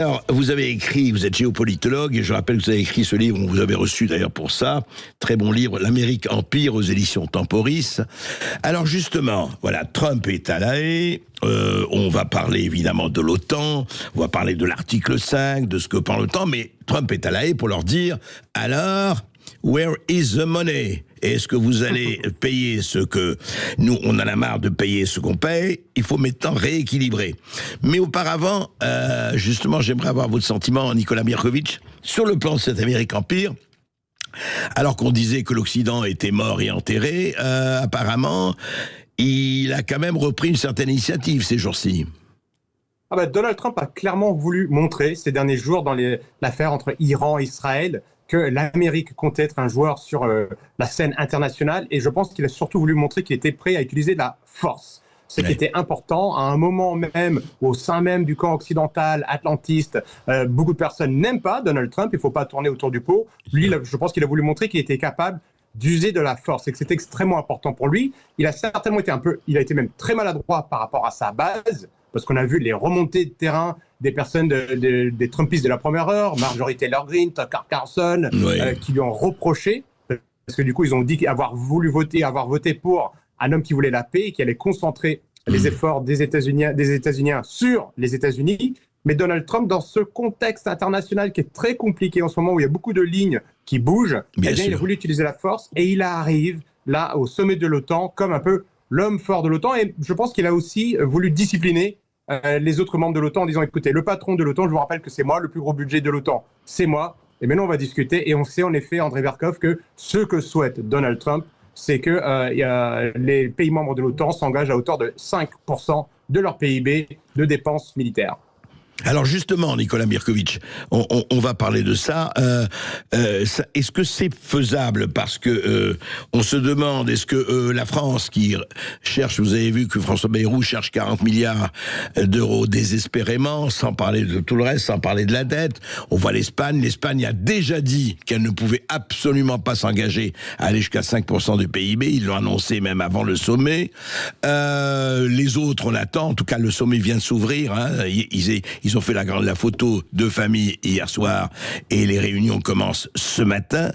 Alors, vous avez écrit, vous êtes géopolitologue, et je rappelle que vous avez écrit ce livre, on vous avait reçu d'ailleurs pour ça, très bon livre, L'Amérique Empire aux éditions Temporis. Alors justement, voilà, Trump est à La Haye, on va parler évidemment de l'OTAN, on va parler de l'article 5, de ce que parle l'OTAN, mais Trump est à La Haye pour leur dire, alors, where is the money ? Est-ce que vous allez payer ce que nous, on en a marre de payer ce qu'on paye? Il faut maintenant rééquilibrer. Mais auparavant, justement, j'aimerais avoir votre sentiment, Nicolas Mirkovic, sur le plan de cet Amérique Empire. Alors qu'on disait que l'Occident était mort et enterré, apparemment, il a quand même repris une certaine initiative ces jours-ci. Donald Trump a clairement voulu montrer ces derniers jours dans l'affaire entre Iran et Israël que l'Amérique comptait être un joueur sur la scène internationale, et je pense qu'il a surtout voulu montrer qu'il était prêt à utiliser la force. Ce qui était important, à un moment même, au sein même du camp occidental, atlantiste, beaucoup de personnes n'aiment pas Donald Trump, il ne faut pas tourner autour du pot. Lui, je pense qu'il a voulu montrer qu'il était capable d'user de la force, et que c'était extrêmement important pour lui. Il a certainement été il a été même très maladroit par rapport à sa base, parce qu'on a vu les remontées de terrain des personnes des Trumpistes de la première heure, Marjorie Taylor Greene, Tucker Carlson, qui lui ont reproché, parce que du coup, ils ont dit avoir voté pour un homme qui voulait la paix et qui allait concentrer les efforts des États-Unis sur les États-Unis. Mais Donald Trump, dans ce contexte international qui est très compliqué en ce moment, où il y a beaucoup de lignes qui bougent, il a voulu utiliser la force, et il arrive là au sommet de l'OTAN comme un peu l'homme fort de l'OTAN. Et je pense qu'il a aussi voulu discipliner les autres membres de l'OTAN en disant, écoutez, le patron de l'OTAN, je vous rappelle que c'est moi, le plus gros budget de l'OTAN, c'est moi, et maintenant on va discuter. Et on sait en effet, André Verkov, que ce que souhaite Donald Trump, c'est que les pays membres de l'OTAN s'engagent à hauteur de 5% de leur PIB de dépenses militaires. Alors justement, Nicolas Mirkovic, on va parler de ça. Est-ce que c'est faisable? Parce que on se demande, est-ce que la France qui cherche, vous avez vu que François Bayrou cherche 40 milliards d'euros désespérément, sans parler de tout le reste, sans parler de la dette. On voit l'Espagne. L'Espagne a déjà dit qu'elle ne pouvait absolument pas s'engager à aller jusqu'à 5% du PIB. Ils l'ont annoncé même avant le sommet. Les autres, on attend. En tout cas, le sommet vient de s'ouvrir. Hein. Ils ont fait la photo de famille hier soir et les réunions commencent ce matin.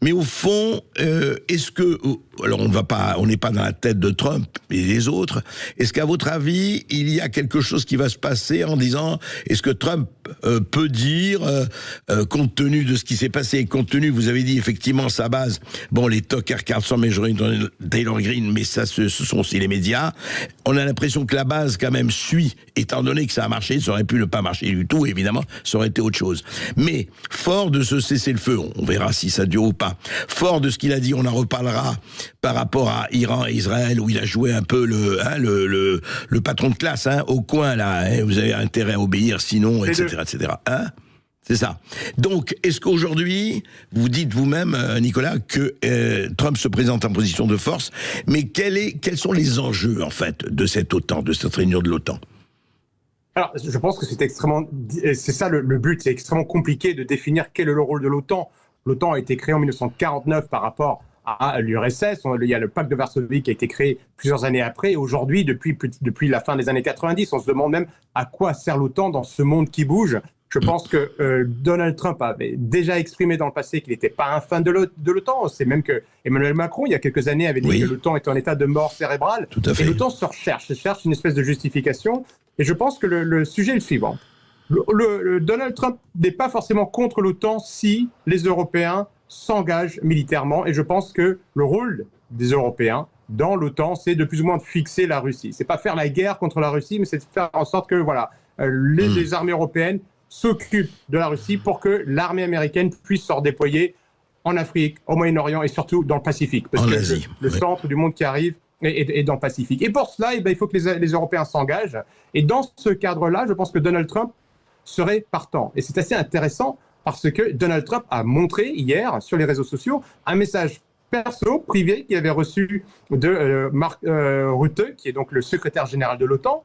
Mais au fond, est-ce que, alors on n'est pas dans la tête de Trump et des autres, est-ce qu'à votre avis, il y a quelque chose qui va se passer en disant, est-ce que Trump peut dire, compte tenu de ce qui s'est passé, compte tenu, vous avez dit effectivement sa base, bon les Tucker Carlson, Marjorie Taylor Greene, mais ça ce sont aussi les médias, on a l'impression que la base quand même suit, étant donné que ça a marché, ça aurait pu ne pas marcher du tout, évidemment, ça aurait été autre chose. Mais fort de ce cessez-le-feu, on verra si ça dure ou pas, fort de ce qu'il a dit, on en reparlera par rapport à Iran et Israël, où il a joué un peu le patron de classe, hein, au coin là, hein, vous avez intérêt à obéir, sinon, etc. etc. Hein, c'est ça. Donc, est-ce qu'aujourd'hui, vous dites vous-même, Nicolas, que Trump se présente en position de force, mais quels sont les enjeux, en fait, de cette OTAN, de cette réunion de l'OTAN? Alors, je pense que c'est ça le but, c'est extrêmement compliqué de définir quel est le rôle de l'OTAN. L'OTAN a été créée en 1949 par rapport à l'URSS. Il y a le pacte de Varsovie qui a été créé plusieurs années après. Aujourd'hui, depuis la fin des années 90, on se demande même à quoi sert l'OTAN dans ce monde qui bouge. Je pense que Donald Trump avait déjà exprimé dans le passé qu'il n'était pas un fan de l'OTAN. C'est même que Emmanuel Macron, il y a quelques années, avait dit que l'OTAN était en état de mort cérébrale. Tout à fait. Et l'OTAN se cherche une espèce de justification. Et je pense que le sujet est le suivant. Donald Trump n'est pas forcément contre l'OTAN si les Européens s'engagent militairement. Et je pense que le rôle des Européens dans l'OTAN, c'est de plus ou moins de fixer la Russie. C'est pas faire la guerre contre la Russie, mais c'est de faire en sorte que les armées européennes s'occupent de la Russie pour que l'armée américaine puisse se redéployer en Afrique, au Moyen-Orient et surtout dans le Pacifique. Parce que le centre du monde qui arrive est dans le Pacifique. Et pour cela, il faut que les Européens s'engagent. Et dans ce cadre-là, je pense que Donald Trump serait partant. Et c'est assez intéressant parce que Donald Trump a montré hier sur les réseaux sociaux un message perso, privé, qu'il avait reçu de Mark Rutte, qui est donc le secrétaire général de l'OTAN,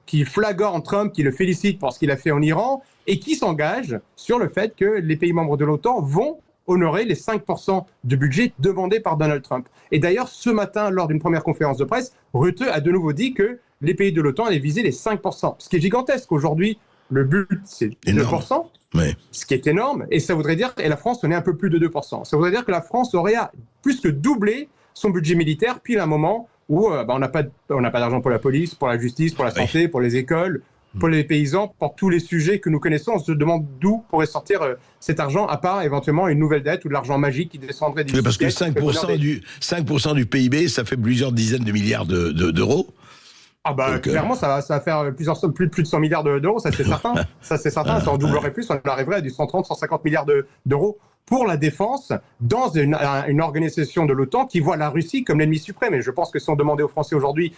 qui flagorne Trump, qui le félicite pour ce qu'il a fait en Iran, et qui s'engage sur le fait que les pays membres de l'OTAN vont honorer les 5% de budget demandés par Donald Trump. Et d'ailleurs, ce matin, lors d'une première conférence de presse, Rutte a de nouveau dit que les pays de l'OTAN allaient viser les 5%, ce qui est gigantesque. Aujourd'hui, Le but, c'est 2%, ouais. Ce qui est énorme. Et ça voudrait dire, et la France, on est un peu plus de 2%. Ça voudrait dire que la France aurait plus que doublé son budget militaire, puis à un moment où on n'a pas d'argent pour la police, pour la justice, pour la santé, pour les écoles, pour les paysans, pour tous les sujets que nous connaissons. On se demande d'où pourrait sortir cet argent, à part éventuellement une nouvelle dette ou de l'argent magique qui descendrait du parce que 5% du PIB, ça fait plusieurs dizaines de milliards d'euros. Ah bah donc, clairement, ça va faire plus de 100 milliards d'euros, ça c'est certain. Ça c'est certain, ça en doublerait plus, on arriverait à du 130, 150 milliards d'euros pour la défense dans une organisation de l'OTAN qui voit la Russie comme l'ennemi suprême. Et je pense que si on demandait aux Français aujourd'hui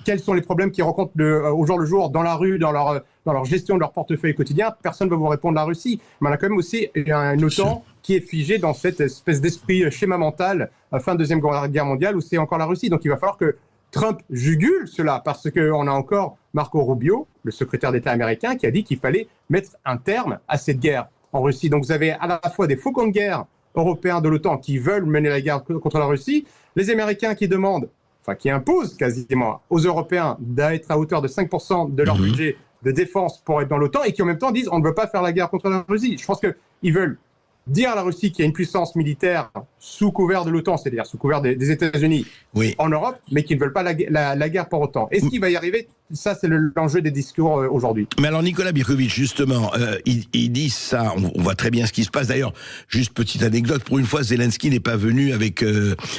quels sont les problèmes qu'ils rencontrent au jour le jour, dans la rue, dans leur gestion de leur portefeuille quotidien, personne ne va vous répondre la Russie. Mais on a quand même aussi une OTAN qui est figée dans cette espèce d'esprit schéma mental fin de Deuxième Guerre mondiale où c'est encore la Russie. Donc il va falloir que Trump jugule cela, parce qu'on a encore Marco Rubio, le secrétaire d'État américain, qui a dit qu'il fallait mettre un terme à cette guerre en Russie. Donc vous avez à la fois des faucons de guerre européens de l'OTAN qui veulent mener la guerre contre la Russie, les Américains qui demandent, qui imposent quasiment aux Européens d'être à hauteur de 5% de leur budget de défense pour être dans l'OTAN, et qui en même temps disent on ne veut pas faire la guerre contre la Russie. Je pense qu'ils veulent dire à la Russie qu'il y a une puissance militaire sous couvert de l'OTAN, c'est-à-dire sous couvert des États-Unis en Europe, mais qui ne veulent pas la guerre pour autant. Est-ce qu'il va y arriver? Ça, c'est l'enjeu des discours aujourd'hui. Mais alors, Nicolas Birkovitch, justement, il dit ça, on voit très bien ce qui se passe. D'ailleurs, juste petite anecdote, pour une fois, Zelensky n'est pas venu avec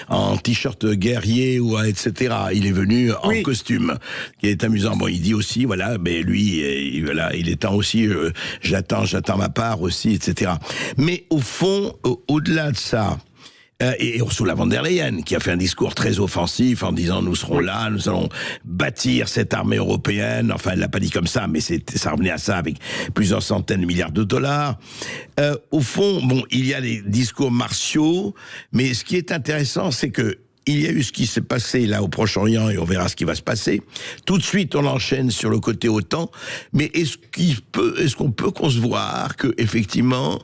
en t-shirt guerrier ou etc. Il est venu en costume, qui est amusant. Bon, il dit aussi, voilà, mais lui, il est temps aussi, j'attends ma part aussi, etc. Mais au fond, au-delà de ça, et Ursula von der Leyen, qui a fait un discours très offensif en disant nous serons là, nous allons bâtir cette armée européenne. Enfin, elle l'a pas dit comme ça, mais ça revenait à ça avec plusieurs centaines de milliards de dollars. Au fond, bon, il y a les discours martiaux, mais ce qui est intéressant, c'est que il y a eu ce qui s'est passé là au Proche-Orient et on verra ce qui va se passer. Tout de suite, on enchaîne sur le côté OTAN. Mais est-ce qu'on peut concevoir que effectivement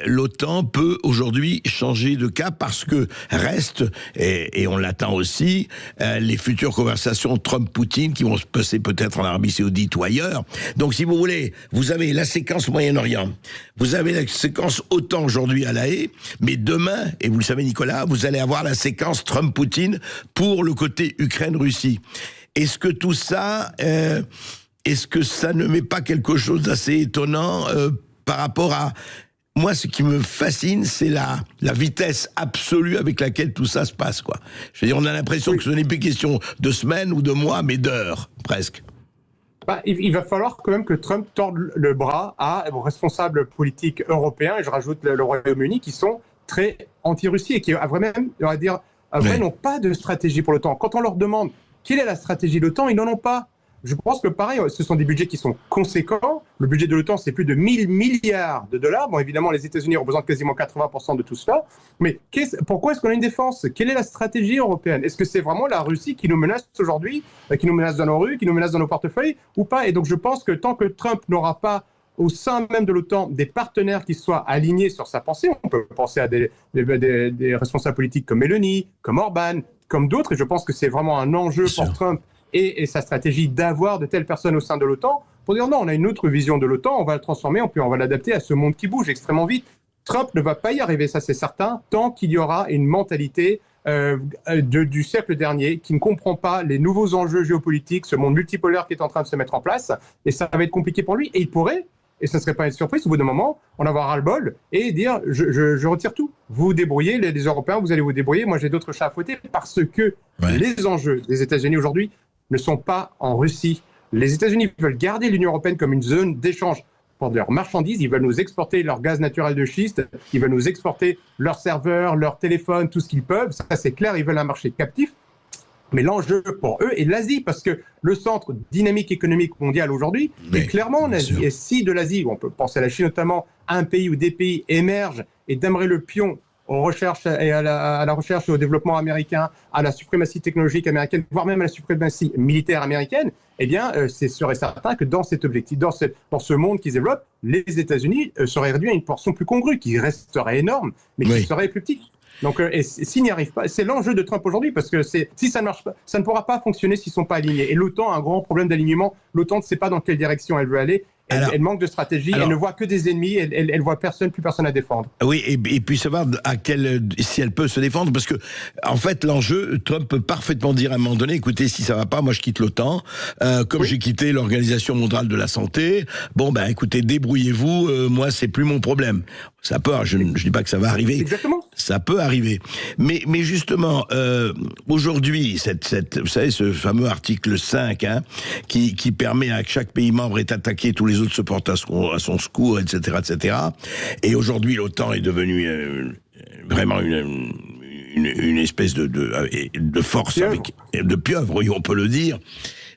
l'OTAN peut aujourd'hui changer de cap parce que reste et on l'attend aussi les futures conversations Trump-Poutine qui vont se passer peut-être en Arabie Saoudite ou ailleurs. Donc, si vous voulez, vous avez la séquence Moyen-Orient, vous avez la séquence OTAN aujourd'hui à La Haye, mais demain, et vous le savez Nicolas, vous allez avoir la séquence Trump-Poutine pour le côté Ukraine-Russie. Est-ce que tout ça, est-ce que ça ne met pas quelque chose d'assez étonnant par rapport à... Moi, ce qui me fascine, c'est la vitesse absolue avec laquelle tout ça se passe, quoi. Je veux dire, on a l'impression que ce n'est plus question de semaines ou de mois, mais d'heures, presque. Il va falloir quand même que Trump torde le bras aux responsables politiques européens, et je rajoute le Royaume-Uni, qui sont très anti-Russie et qui, à vrai même, on va dire, n'ont pas de stratégie pour l'OTAN. Quand on leur demande quelle est la stratégie de l'OTAN, ils n'en ont pas. Je pense que pareil, ce sont des budgets qui sont conséquents. Le budget de l'OTAN, c'est plus de 1000 milliards de dollars. Bon, évidemment, les États-Unis représentent quasiment 80% de tout cela. Mais pourquoi est-ce qu'on a une défense? Quelle est la stratégie européenne? Est-ce que c'est vraiment la Russie qui nous menace aujourd'hui, qui nous menace dans nos rues, qui nous menace dans nos portefeuilles ou pas? Et donc, je pense que tant que Trump n'aura pas au sein même de l'OTAN des partenaires qui soient alignés sur sa pensée, on peut penser à des responsables politiques comme Meloni, comme Orban, comme d'autres, et je pense que c'est vraiment un enjeu pour Trump et sa stratégie d'avoir de telles personnes au sein de l'OTAN, pour dire non, on a une autre vision de l'OTAN, on va le transformer, puis on va l'adapter à ce monde qui bouge extrêmement vite. Trump ne va pas y arriver, ça c'est certain, tant qu'il y aura une mentalité du siècle dernier qui ne comprend pas les nouveaux enjeux géopolitiques, ce monde multipolaire qui est en train de se mettre en place, et ça va être compliqué pour lui, et il pourrait, et ce ne serait pas une surprise, au bout d'un moment, en avoir ras-le-bol et dire je retire tout. Vous vous débrouillez, les Européens, vous allez vous débrouiller, moi j'ai d'autres chats à fouetter, parce que les enjeux des États-Unis aujourd'hui ne sont pas en Russie. Les États-Unis veulent garder l'Union européenne comme une zone d'échange pour leurs marchandises, ils veulent nous exporter leur gaz naturel de schiste, ils veulent nous exporter leurs serveurs, leurs téléphones, tout ce qu'ils peuvent, ça c'est clair, ils veulent un marché captif. Mais l'enjeu pour eux est l'Asie, parce que le centre dynamique économique mondial aujourd'hui est clairement en Asie. Et si de l'Asie, on peut penser à la Chine notamment, un pays ou des pays émergent et d'amorer le pion aux recherches et à la recherche et au développement américain, à la suprématie technologique américaine, voire même à la suprématie militaire américaine, eh bien, c'est sûr et certain que dans cet objectif, dans ce monde qui se développe, les États-Unis seraient réduits à une portion plus congrue, qui resterait énorme, mais qui serait plus petite. Donc, et s'ils n'y arrivent pas, c'est l'enjeu de Trump aujourd'hui, parce que si ça ne marche pas, ça ne pourra pas fonctionner s'ils ne sont pas alignés. Et l'OTAN a un grand problème d'alignement. L'OTAN ne sait pas dans quelle direction elle veut aller. Elle manque de stratégie, elle ne voit que des ennemis, elle voit plus personne à défendre. Oui, et puis savoir si elle peut se défendre, parce que en fait l'enjeu, Trump peut parfaitement dire à un moment donné, écoutez, si ça va pas, moi je quitte l'OTAN, comme j'ai quitté l'Organisation mondiale de la santé, bon ben écoutez, débrouillez-vous, moi c'est plus mon problème. Ça peut, je dis pas que ça va arriver. Exactement. Ça peut arriver. Mais justement, aujourd'hui, vous savez, ce fameux article 5, qui permet à chaque pays membre est attaqué, tous les autres se portent à son secours, etc., etc. Et aujourd'hui, l'OTAN est devenue vraiment une espèce de force de pieuvre, oui, on peut le dire.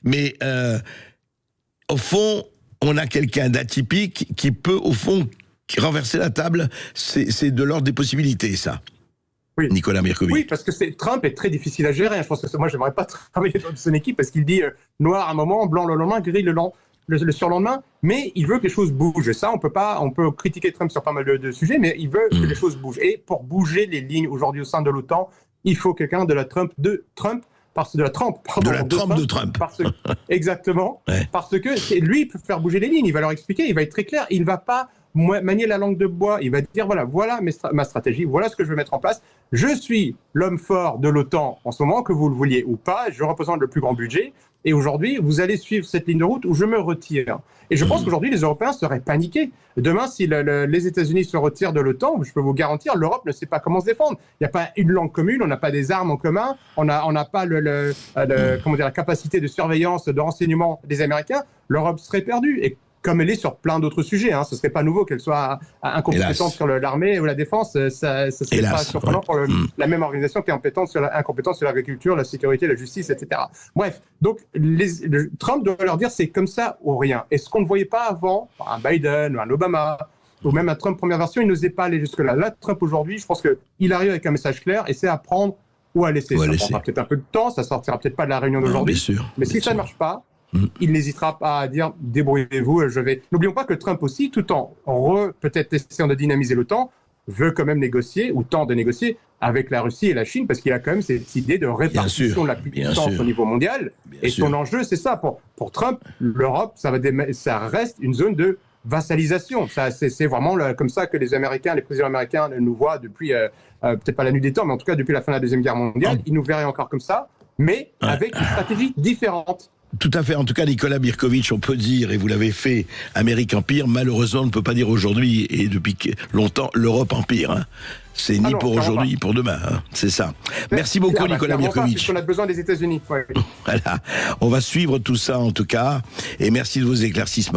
Mais au fond, on a quelqu'un d'atypique qui peut, au fond, renverser la table. C'est de l'ordre des possibilités, ça. Oui. Nicolas Mirković. Oui, parce que Trump est très difficile à gérer. Je pense que moi, j'aimerais pas travailler dans son équipe parce qu'il dit noir un moment, blanc le lendemain, gris le surlendemain, mais il veut que les choses bougent. Et ça, on peut critiquer Trump sur pas mal de sujets, mais il veut que les choses bougent. Et pour bouger les lignes aujourd'hui au sein de l'OTAN, il faut quelqu'un de la Trump. Exactement. Ouais. Parce que lui, il peut faire bouger les lignes. Il va leur expliquer, il va être très clair. Il ne va pas manier la langue de bois. Il va dire, voilà ma stratégie, voilà ce que je veux mettre en place. Je suis l'homme fort de l'OTAN en ce moment, que vous le vouliez ou pas. Je représente le plus grand budget. Et aujourd'hui, vous allez suivre cette ligne de route où je me retire. Et je pense qu'aujourd'hui, les Européens seraient paniqués. Demain, si les États-Unis se retirent de l'OTAN, je peux vous garantir, l'Europe ne sait pas comment se défendre. Il n'y a pas une langue commune, on n'a pas des armes en commun, on n'a pas la capacité de surveillance, de renseignement des Américains. L'Europe serait perdue. Et comme elle est sur plein d'autres sujets. Ce ne serait pas nouveau qu'elle soit incompétente sur l'armée ou la défense. Ça serait pas surprenant pour la même organisation qui est incompétente sur l'agriculture, la sécurité, la justice, etc. Bref, donc Trump doit leur dire c'est comme ça ou rien. Et ce qu'on ne voyait pas avant, un Biden ou un Obama, ou même un Trump première version, il n'osait pas aller jusque-là. Là, Trump aujourd'hui, je pense qu'il arrive avec un message clair et c'est à prendre ou à laisser. Ça prendra peut-être un peu de temps, ça ne sortira peut-être pas de la réunion d'aujourd'hui. Mais si ça ne marche pas, il n'hésitera pas à dire débrouillez-vous, je vais. N'oublions pas que Trump aussi, tout en peut-être essayant de dynamiser l'OTAN, veut quand même négocier ou tente de négocier avec la Russie et la Chine parce qu'il a quand même cette idée de répartition de la puissance au niveau mondial. Son enjeu, c'est ça. Pour Trump, l'Europe, ça reste une zone de vassalisation. C'est vraiment comme ça que les présidents américains nous voient depuis, peut-être pas la nuit des temps, mais en tout cas depuis la fin de la Deuxième Guerre mondiale. Ils nous verraient encore comme ça, mais avec une stratégie différente. Tout à fait. En tout cas, Nicolas Mirković, on peut dire, et vous l'avez fait, Amérique Empire. Malheureusement, on ne peut pas dire aujourd'hui, et depuis longtemps, l'Europe Empire. C'est ni pour aujourd'hui, ni pour demain. C'est ça. Merci beaucoup, Nicolas Mirković. On a besoin des États-Unis. Voilà. On va suivre tout ça, en tout cas. Et merci de vos éclaircissements.